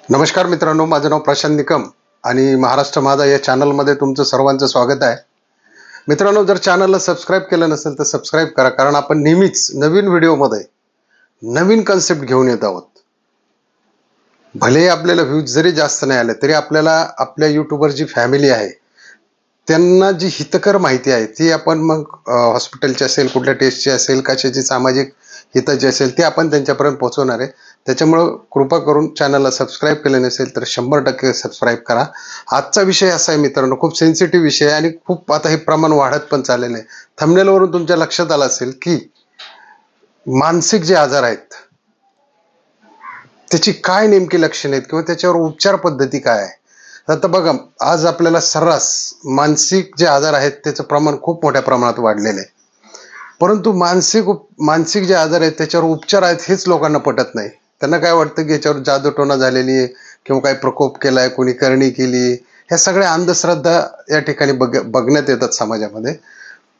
नमस्कार मित्रांनो, माझं नाव प्रशांत निकम आणि महाराष्ट्र माझा या चॅनलमध्ये तुमचं सर्वांचं स्वागत आहे. मित्रांनो, जर चॅनलला सबस्क्राईब केलं नसेल तर सबस्क्राईब करा, कारण आपण नेहमीच नवीन व्हिडिओमध्ये नवीन कन्सेप्ट घेऊन येत आहोत. भले आपल्याला व्ह्यूज जरी जास्त नाही आले तरी आपल्याला आपल्या यूट्यूबवर जी फॅमिली आहे त्यांना जी हितकर माहिती आहे ती आपण मग हॉस्पिटलची असेल, कुठल्या टेस्टची असेल, कशाची सामाजिक हिताची असेल ती आपण त्यांच्यापर्यंत पोहोचवणार आहे. त्याच्यामुळं कृपा करून चॅनलला सबस्क्राईब केलं नसेल तर 100% सबस्क्राईब करा. आजचा विषय असा आहे मित्रांनो, खूप सेन्सिटिव्ह विषय आहे आणि खूप आता हे प्रमाण वाढत पण चाललेलं आहे. थंबनेलवरून तुमच्या लक्षात आलं असेल की मानसिक जे आजार आहेत त्याची काय नेमकी लक्षणे आहेत किंवा त्याच्यावर उपचार पद्धती काय आहे. आता बघा, आज आपल्याला सर्रास मानसिक जे आजार आहेत त्याचं प्रमाण खूप मोठ्या प्रमाणात वाढलेलं आहे. परंतु मानसिक जे आजार आहेत त्याच्यावर उपचार आहेत हेच लोकांना पटत नाही. त्यांना काय वाटतं की याच्यावर जादूटोणा झालेली आहे किंवा काही प्रकोप केलाय, कोणी करणी केली, ह्या सगळ्या अंधश्रद्धा या ठिकाणी बघण्यात येतात समाजामध्ये.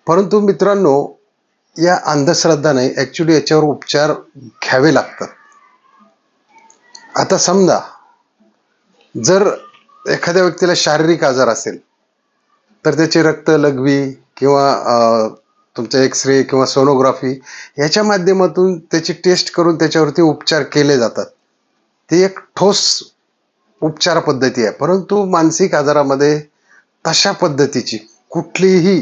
परंतु मित्रांनो, या अंधश्रद्धा नाही, ऍक्च्युली याच्यावर उपचार घ्यावे लागतात. आता समजा जर एखाद्या व्यक्तीला शारीरिक आजार असेल तर त्याची रक्त लघवी किंवा तुमचं एक्सरे किंवा सोनोग्राफी याच्या माध्यमातून त्याची टेस्ट करून त्याच्यावरती उपचार केले जातात. ती एक ठोस उपचार पद्धती आहे. परंतु मानसिक आजारामध्ये तशा पद्धतीची कुठलीही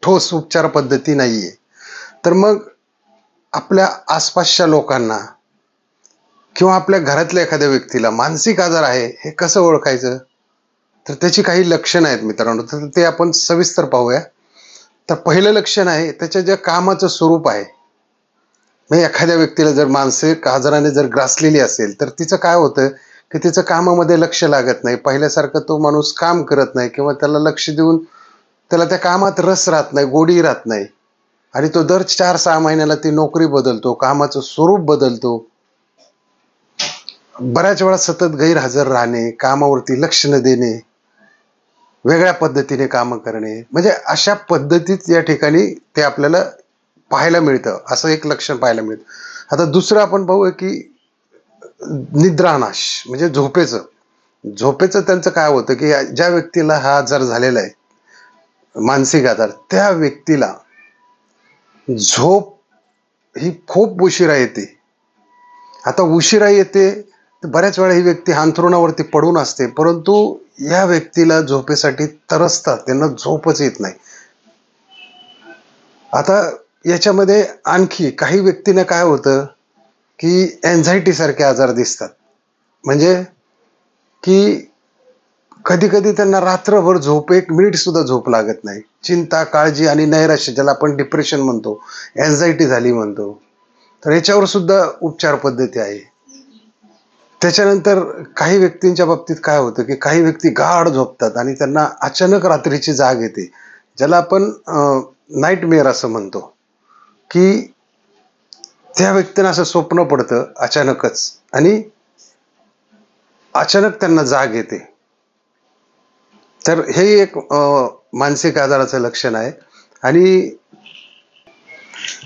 ठोस उपचार पद्धती नाहीये. तर मग आपल्या आसपासच्या लोकांना किंवा आपल्या घरातल्या एखाद्या व्यक्तीला मानसिक आजार आहे हे कसं ओळखायचं, तर त्याची काही लक्षणं आहेत मित्रांनो, तर ते आपण सविस्तर पाहूया. तर पहिलं लक्षण आहे त्याच्या ज्या कामाचं स्वरूप आहे. म्हणजे एखाद्या व्यक्तीला जर मानसिक आजाराने जर ग्रासलेली असेल तर तिचं काय होतं की तिचं कामामध्ये लक्ष लागत नाही. पहिल्यासारखं तो माणूस काम करत नाही किंवा त्याला लक्ष देऊन त्याला त्या कामात रस राहत नाही, गोडी राहत नाही. आणि तो दर 4-6 महिन्याला ती नोकरी बदलतो, कामाचं स्वरूप बदलतो. बऱ्याच वेळा सतत गैरहजर राहणे, कामावरती लक्ष न देणे, वेगळ्या पद्धतीने कामं करणे, म्हणजे अशा पद्धतीत या ठिकाणी ते आपल्याला पाहायला मिळतं. असं एक लक्षण पाहायला मिळतं. आता दुसरं आपण पाहूया की निद्रानाश म्हणजे झोपेचं त्यांचं काय होतं की ज्या व्यक्तीला हा आजार झालेला आहे, मानसिक आजार, त्या व्यक्तीला झोप ही खूप उशिरा येते. आता उशिरा येते तर बऱ्याच वेळा ही व्यक्ती अंथरुणावरती पडून असते, परंतु या व्यक्तीला झोपेसाठी तरसतात, त्यांना झोपच येत नाही. आता याच्यामध्ये आणखी काही व्यक्तींना काय होतं की एन्झायटी सारखे आजार दिसतात. म्हणजे की कधी कधी त्यांना रात्रभर झोप, 1 मिनिट सुद्धा झोप लागत नाही. चिंता, काळजी आणि नैराश्य, ज्याला आपण डिप्रेशन म्हणतो, एन्झायटी झाली म्हणतो, तर याच्यावर सुद्धा उपचार पद्धती आहे. त्याच्यानंतर काही व्यक्तींच्या बाबतीत काय होतं की काही व्यक्ती गाढ झोपतात आणि त्यांना अचानक रात्रीची जाग येते, ज्याला आपण नाईटमेअर असं म्हणतो. की त्या व्यक्तींना असं स्वप्न पडतं अचानकच आणि अचानक त्यांना जाग येते. तर हे एक मानसिक आजाराचं लक्षण आहे. आणि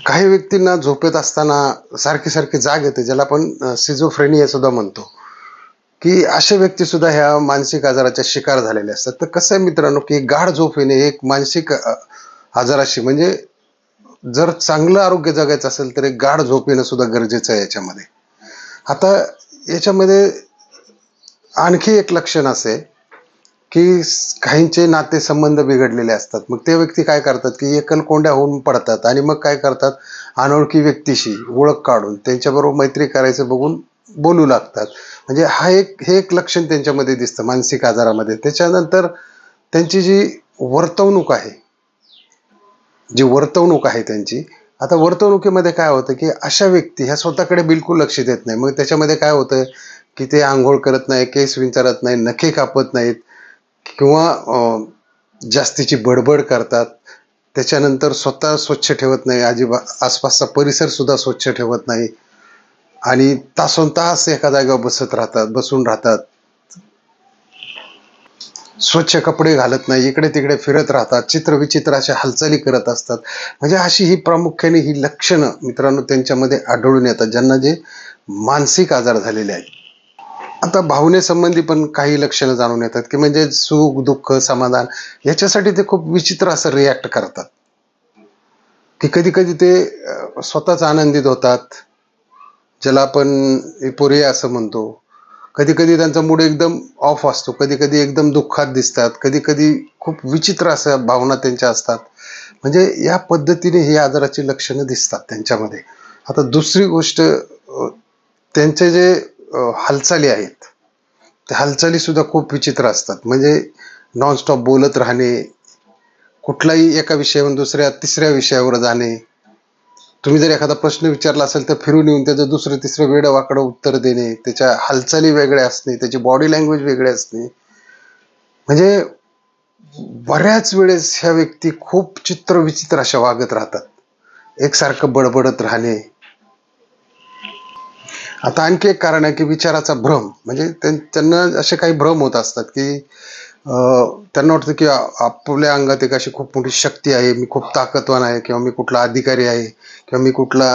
काही व्यक्तींना झोपेत असताना सारखी सारखी जाग येते, ज्याला आपण सिझोफ्रेनिया सुद्धा म्हणतो, की अशा व्यक्ती सुद्धा ह्या मानसिक आजाराच्या शिकार झालेल्या असतात. तर कसं आहे मित्रांनो की गाढ झोप येणे एक मानसिक आजाराशी, म्हणजे जर चांगलं आरोग्य जगायचं असेल तर एक गाढ झोप येणं सुद्धा गरजेचं आहे याच्यामध्ये. आता याच्यामध्ये आणखी एक लक्षण असे की काहींचे नातेसंबंध बिघडलेले असतात. मग ते व्यक्ती काय करतात की एकलकोंड्या होऊन पडतात आणि मग काय करतात, अनोळखी व्यक्तीशी ओळख काढून त्यांच्याबरोबर मैत्री करायचं बघून बोलू लागतात. म्हणजे हे एक लक्षण त्यांच्यामध्ये दिसतं मानसिक आजारामध्ये. त्याच्यानंतर त्यांची जी वर्तवणूक आहे त्यांची, आता वर्तवणुकीमध्ये काय होतं की अशा व्यक्ती ह्या स्वतःकडे बिलकुल लक्ष देत नाही. मग त्याच्यामध्ये काय होतं की ते आंघोळ करत नाही, केस विंचरत नाही, नखे कापत नाहीत किंवा जास्तीची बडबड करतात. त्याच्यानंतर स्वतः स्वच्छ ठेवत नाही, अजिबात आसपासचा परिसर सुद्धा स्वच्छ ठेवत नाही आणि तासोनतास एका जागेवर बसून राहतात. स्वच्छ कपडे घालत नाही, इकडे तिकडे फिरत राहतात, चित्रविचित्र अशा हालचाली करत असतात. म्हणजे अशी ही प्रामुख्याने ही लक्षणं मित्रांनो त्यांच्यामध्ये आढळून येतात, ज्यांना जे मानसिक आजार झालेले आहेत. आता भावनेसंबंधी पण काही लक्षणं जाणून येतात, की म्हणजे सुख, दुःख, समाधान याच्यासाठी ते खूप विचित्र असं रिॲक्ट करतात, की कधी-कधी ते स्वतःच आनंदित होतात, ज्याला आपण एपोरिया असं म्हणतो. कधी-कधी त्यांचा मूड एकदम ऑफ असतो, कधी-कधी एकदम दुःखात दिसतात, कधी-कधी खूप विचित्र अशा भावना त्यांच्या असतात. म्हणजे या पद्धतीने ही आजाराची लक्षणं दिसतात त्यांच्यामध्ये. आता दुसरी गोष्ट त्यांचे जे हालचाली आहेत, त्या हालचाली सुद्धा खूप विचित्र असतात. म्हणजे नॉनस्टॉप बोलत राहणे, कुठलाही एका विषयावरून दुसऱ्या तिसऱ्या विषयावर जाणे. तुम्ही जर एखादा प्रश्न विचारला असेल तर फिरून येऊन त्याचं दुसरं तिसरं वेडं-वाकडं उत्तर देणे, त्याच्या हालचाली वेगळ्या असणे, त्याची बॉडी लँग्वेज वेगळी असणे. म्हणजे बऱ्याच वेळेस ह्या व्यक्ती खूप चित्र-विचित्र अशा वागत राहतात. एकसारखं बडबडत राहणे. आता आणखी एक कारण आहे, की विचाराचा भ्रम. म्हणजे त्यांना असे काही भ्रम होत असतात, की त्यांना वाटतं, की आपल्या अंगात एक अशी खूप मोठी शक्ती आहे, मी खूप ताकदवान आहे किंवा मी कुठला अधिकारी आहे किंवा मी कुठला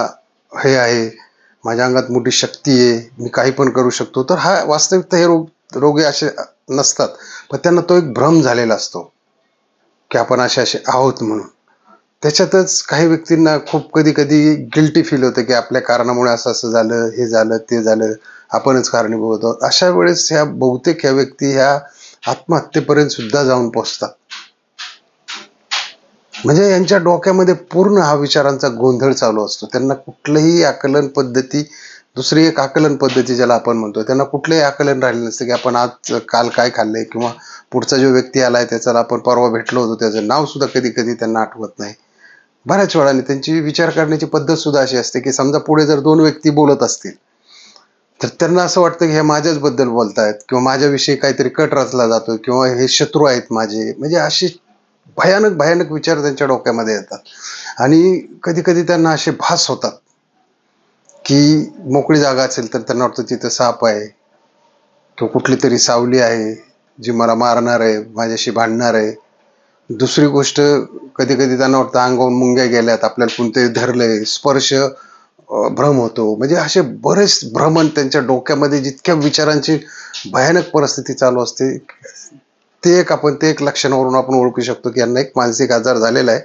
हे आहे, माझ्या अंगात मोठी शक्ती आहे, मी काही पण करू शकतो. तर हा वास्तविकता हे रोगी असे नसतात. पण त्यांना तो एक भ्रम झालेला असतो, की आपण असे-असे आहोत म्हणून. त्याच्यातच काही व्यक्तींना खूप कधी-कधी गिल्टी फील होतं, की आपल्या कारणामुळे असं-असं झालं, हे झालं, ते झालं, आपणच कारणीभूत आहोत. अशा वेळेस बहुतेक ह्या व्यक्ती आत्महत्येपर्यंत सुद्धा जाऊन पोहोचतात. म्हणजे यांच्या डोक्यामध्ये पूर्ण हा विचारांचा गोंधळ चालू असतो. त्यांना कुठलंही आकलन पद्धती, दुसरी एक आकलन पद्धती ज्याला आपण म्हणतो, त्यांना कुठलंही आकलन राहिलं नसतं, की आपण आज काल काय खाल्लंय किंवा पुढचा जो व्यक्ती आलाय त्याच्याला आपण परवा भेटलो होतो, त्याचं नाव सुद्धा कधी-कधी त्यांना आठवत नाही. बऱ्याच वेळाने त्यांची विचार करण्याची पद्धत सुद्धा अशी असते, की समजा पुढे जर 2 व्यक्ती बोलत असतील, तर त्यांना असं वाटतं, की हे माझ्याच बद्दल बोलतायत किंवा माझ्याविषयी काहीतरी कट रचला जातो किंवा हे शत्रू आहेत माझे. म्हणजे असे भयानक, भयानक विचार त्यांच्या डोक्यामध्ये येतात आणि कधी-कधी त्यांना असे भास होतात, की मोकळी जागा असेल तर त्यांना वाटतं तिथं साप आहे किंवा कुठली तरी सावली आहे, जी मला मारणार आहे, माझ्याशी भांडणार आहे. दुसरी गोष्ट, कधी-कधी त्यांना वाटतं अंगावरून मुंग्या गेल्यात, आपल्याला कोणतरी धरलंय, स्पर्श भ्रम होतो. म्हणजे असे बरेच भ्रमण त्यांच्या डोक्यामध्ये जितक्या विचारांची भयानक परिस्थिती चालू असते, ते एक लक्षणावरून आपण ओळखू शकतो, की यांना एक मानसिक आजार झालेला आहे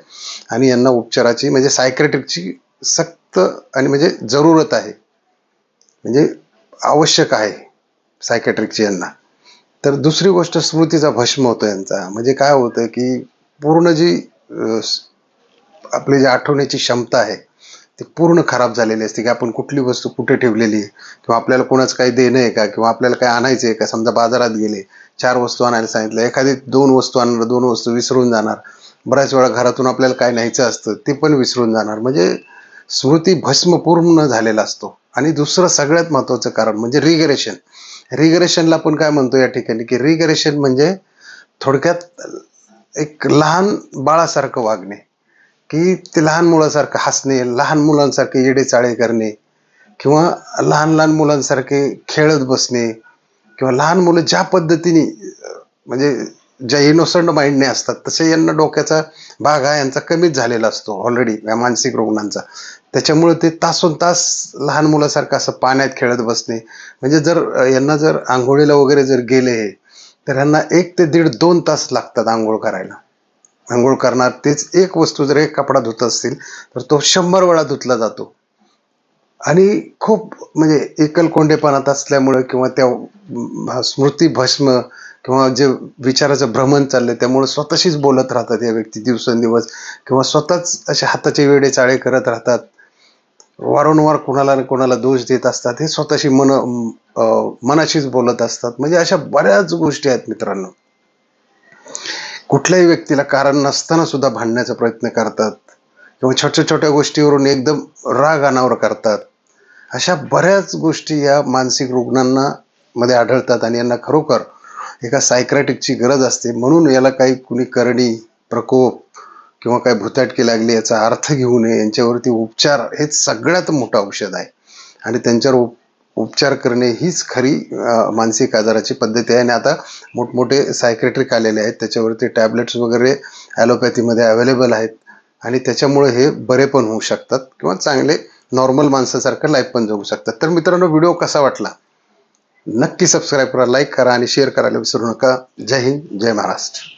आणि यांना उपचाराची म्हणजे सायकियाट्रिकची सक्त आणि म्हणजे जरूरत आहे. म्हणजे आवश्यक आहे सायकियाट्रिकची यांना. तर दुसरी गोष्ट स्मृतीचा भस्म होतो यांचा. म्हणजे काय होतं, की पूर्ण जी आपली जी आठवण्याची क्षमता आहे, ती पूर्ण खराब झालेली असते, की आपण कुठली वस्तू कुठे ठेवलेली आहे किंवा आपल्याला कोणाचं काही देणं आहे का किंवा आपल्याला काही आणायचं आहे का. समजा बाजारात गेले, 4 वस्तू आणायला सांगितलं, एखादी 2 वस्तू आणणार, 2 वस्तू विसरून जाणार. बऱ्याच वेळा घरातून आपल्याला काय न्यायचं असतं, ते पण विसरून जाणार. म्हणजे स्मृती भस्म पूर्ण झालेला असतो. आणि दुसरं सगळ्यात महत्त्वाचं कारण म्हणजे रिग्रेशन. रिग्रेशनला आपण काय म्हणतो या ठिकाणी, की रिग्रेशन म्हणजे थोडक्यात एक लहान बाळासारखं वागणे, की ते लहान मुलासारखं हसणे, लहान मुलांसारखे येडेचाळे करणे किंवा लहान-लहान मुलांसारखे खेळत बसणे किंवा लहान मुलं ज्या पद्धतीने म्हणजे ज्या इनोसंट माइंडने असतात, तसे यांना डोक्याचा भाग हा यांचा कमीच झालेला असतो ऑलरेडी या मानसिक रुग्णांचा. त्याच्यामुळे ते तासोनतास लहान मुलासारखं असं पाण्यात खेळत बसणे. म्हणजे यांना जर अंघोळीला वगैरे जर गेले, तर यांना 1 ते दीड 2 तास लागतात अंघोळ करायला. अंघोळ करणार तेच एक वस्तू जर एक कपडा धुत असतील, तर तो 100 वेळा धुतला जातो. आणि खूप म्हणजे एकलकोंडेपणात असल्यामुळे किंवा त्या स्मृती भस्म किंवा जे विचाराचं भ्रमण चाललंय त्यामुळे स्वतःशीच बोलत राहतात या व्यक्ती दिवसेंदिवस किंवा स्वतःच असे हाताचे वेडेचाळे करत राहतात. वारंवार कोणाला ना कोणाला दोष देत असतात. हे स्वतःशी मनाशीच बोलत असतात. म्हणजे अशा बऱ्याच गोष्टी आहेत मित्रांनो. कुठल्याही व्यक्तीला कारण नसताना सुद्धा भांडण्याचा प्रयत्न करतात किंवा छोट्या-छोट्या गोष्टीवरून एकदम राग अनावर करतात. अशा बऱ्याच गोष्टी या मानसिक रुग्णांना मध्ये आढळतात आणि यांना खरोखर एका सायकियाट्रिकची गरज असते. म्हणून याला काही कुणी करणी, प्रकोप किंवा काही भुताटकी लागली याचा अर्थ घेऊ नये. यांच्यावरती उपचार हेच सगळ्यात मोठं औषध आहे आणि त्यांच्यावर उपचार करणे हीच खरी मानसिक आजाराची पद्धती आहे. आणि आता मोठमोठे सायकियाट्रिक आलेले आहेत, त्याच्यावरती टॅबलेट्स वगैरे ॲलोपॅथीमध्ये अवेलेबल आहेत आणि त्याच्यामुळे हे बरे पण होऊ शकतात किंवा चांगले नॉर्मल माणसासारखं लाईफ पण जगू शकतात. तर मित्रांनो, व्हिडिओ कसा वाटला नक्की सबस्क्राईब करा, लाईक करा आणि शेअर करायला विसरू नका. जय हिंद, जय महाराष्ट्र.